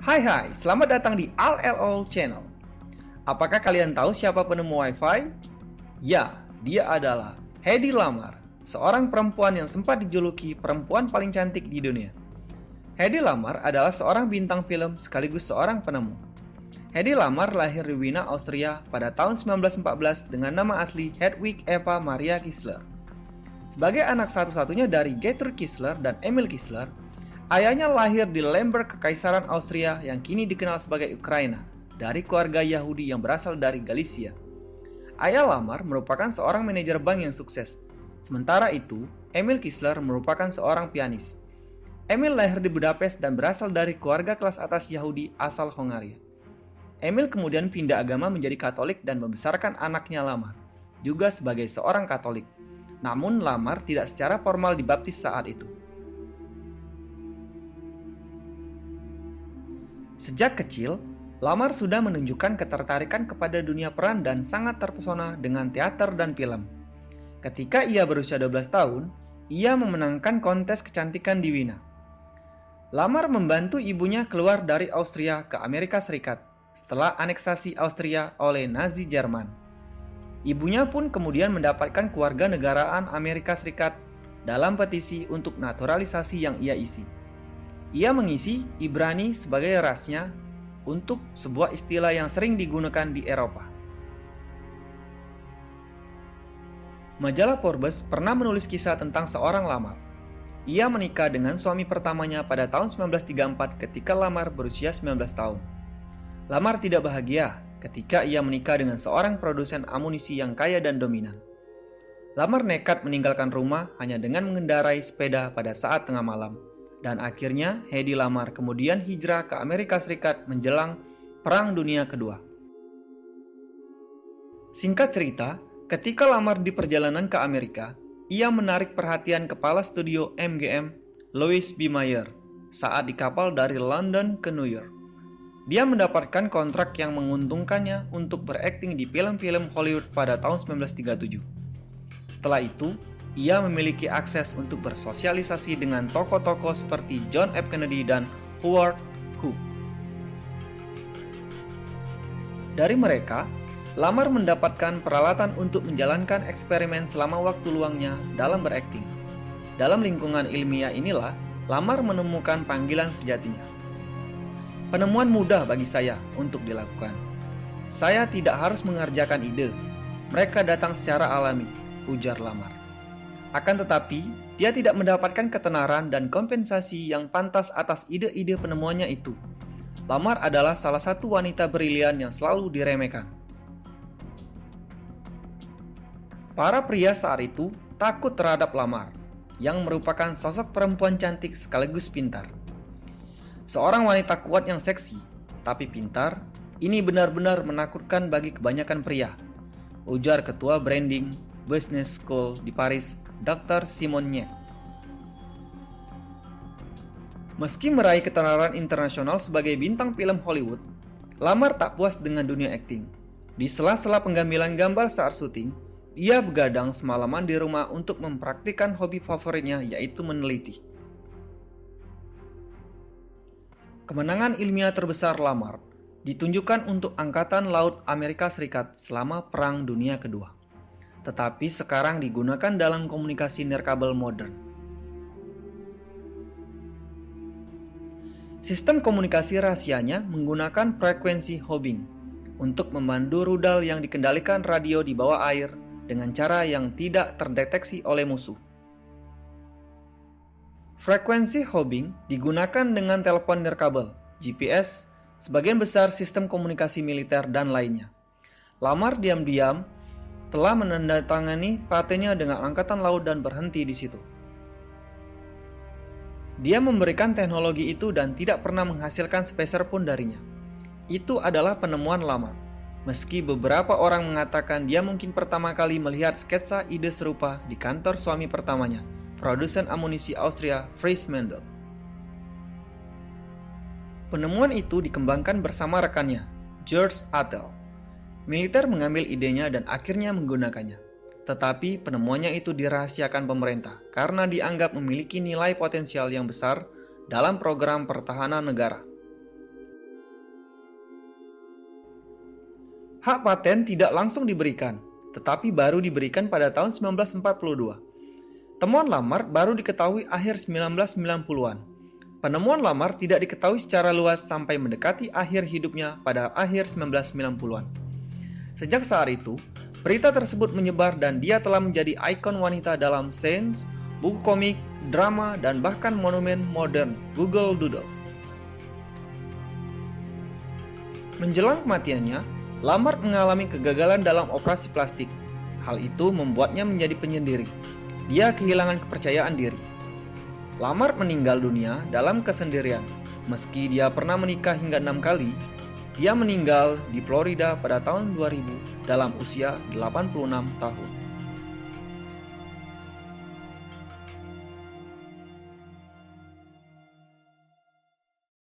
Hai, selamat datang di ALLO Channel. Apakah kalian tahu siapa penemu Wi-Fi? Ya, dia adalah Hedy Lamarr, seorang perempuan yang sempat dijuluki perempuan paling cantik di dunia. Hedy Lamarr adalah seorang bintang film sekaligus seorang penemu. Hedy Lamarr lahir di Wiener, Austria pada tahun 1914 dengan nama asli Hedwig Eva Maria Kistler. Sebagai anak satu-satunya dari Gertrud Kistler dan Emil Kistler, ayahnya lahir di Lemberg, Kekaisaran Austria yang kini dikenal sebagai Ukraina, dari keluarga Yahudi yang berasal dari Galicia. Ayah Lamarr merupakan seorang manajer bank yang sukses. Sementara itu, Emil Kistler merupakan seorang pianis. Emil lahir di Budapest dan berasal dari keluarga kelas atas Yahudi asal Hongaria. Emil kemudian pindah agama menjadi Katolik dan membesarkan anaknya Lamarr, juga sebagai seorang Katolik. Namun Lamarr tidak secara formal dibaptis saat itu. Sejak kecil, Lamarr sudah menunjukkan ketertarikan kepada dunia peran dan sangat terpesona dengan teater dan film. Ketika ia berusia 12 tahun, ia memenangkan kontes kecantikan di Wina. Lamarr membantu ibunya keluar dari Austria ke Amerika Serikat setelah aneksasi Austria oleh Nazi Jerman. Ibunya pun kemudian mendapatkan kewarganegaraan Amerika Serikat dalam petisi untuk naturalisasi yang ia isi. Ia mengisi Ibrani sebagai rasnya untuk sebuah istilah yang sering digunakan di Eropa. Majalah Forbes pernah menulis kisah tentang seorang Lamarr. Ia menikah dengan suami pertamanya pada tahun 1934 ketika Lamarr berusia 19 tahun. Lamarr tidak bahagia ketika ia menikah dengan seorang produsen amunisi yang kaya dan dominan. Lamarr nekat meninggalkan rumah hanya dengan mengendarai sepeda pada saat tengah malam. Dan akhirnya Hedy Lamarr kemudian hijrah ke Amerika Serikat menjelang Perang Dunia Kedua. Singkat cerita, ketika Lamarr di perjalanan ke Amerika, ia menarik perhatian kepala studio MGM, Louis B. Mayer, saat di kapal dari London ke New York. Dia mendapatkan kontrak yang menguntungkannya untuk berakting di film-film Hollywood pada tahun 1937. Setelah itu, ia memiliki akses untuk bersosialisasi dengan tokoh-tokoh seperti John F. Kennedy dan Howard Hughes. Dari mereka, Lamarr mendapatkan peralatan untuk menjalankan eksperimen selama waktu luangnya dalam berakting. Dalam lingkungan ilmiah inilah, Lamarr menemukan panggilan sejatinya. Penemuan mudah bagi saya untuk dilakukan. Saya tidak harus mengerjakan ide. Mereka datang secara alami, ujar Lamarr. Akan tetapi, dia tidak mendapatkan ketenaran dan kompensasi yang pantas atas ide-ide penemuannya itu. Lamarr adalah salah satu wanita brilian yang selalu diremehkan. Para pria saat itu takut terhadap Lamarr, yang merupakan sosok perempuan cantik sekaligus pintar. Seorang wanita kuat yang seksi, tapi pintar, ini benar-benar menakutkan bagi kebanyakan pria, ujar Ketua Branding Business School di Paris, Dr. Simon Nye. Meski meraih ketenaran internasional sebagai bintang film Hollywood, Lamarr tak puas dengan dunia akting. Di sela-sela pengambilan gambar saat syuting, ia begadang semalaman di rumah untuk mempraktikkan hobi favoritnya, yaitu meneliti. Kemenangan ilmiah terbesar Lamarr ditunjukkan untuk Angkatan Laut Amerika Serikat selama Perang Dunia Kedua, tetapi sekarang digunakan dalam komunikasi nirkabel modern. Sistem komunikasi rahasianya menggunakan frekuensi Hawking untuk memandu rudal yang dikendalikan radio di bawah air dengan cara yang tidak terdeteksi oleh musuh. Frekuensi Hawking digunakan dengan telepon nirkabel, GPS, sebagian besar sistem komunikasi militer dan lainnya. Lamarr diam-diam telah menandatangani patennya dengan Angkatan Laut dan berhenti di situ. Dia memberikan teknologi itu dan tidak pernah menghasilkan sepeser pun darinya. Itu adalah penemuan Lamarr. Meski beberapa orang mengatakan dia mungkin pertama kali melihat sketsa ide serupa di kantor suami pertamanya, produsen amunisi Austria Fritz Mendel. Penemuan itu dikembangkan bersama rekannya, George Attel. Militer mengambil idenya dan akhirnya menggunakannya. Tetapi penemuannya itu dirahasiakan pemerintah karena dianggap memiliki nilai potensial yang besar dalam program pertahanan negara. Hak paten tidak langsung diberikan, tetapi baru diberikan pada tahun 1942. Temuan Lamarck baru diketahui akhir 1990-an. Penemuan Lamarck tidak diketahui secara luas sampai mendekati akhir hidupnya pada akhir 1990-an. Sejak saat itu, berita tersebut menyebar dan dia telah menjadi ikon wanita dalam sains, buku komik, drama, dan bahkan monumen modern Google Doodle. Menjelang kematiannya, Lamarck mengalami kegagalan dalam operasi plastik. Hal itu membuatnya menjadi penyendiri. Dia kehilangan kepercayaan diri. Lamarck meninggal dunia dalam kesendirian. Meski dia pernah menikah hingga 6 kali, dia meninggal di Florida pada tahun 2000 dalam usia 86 tahun.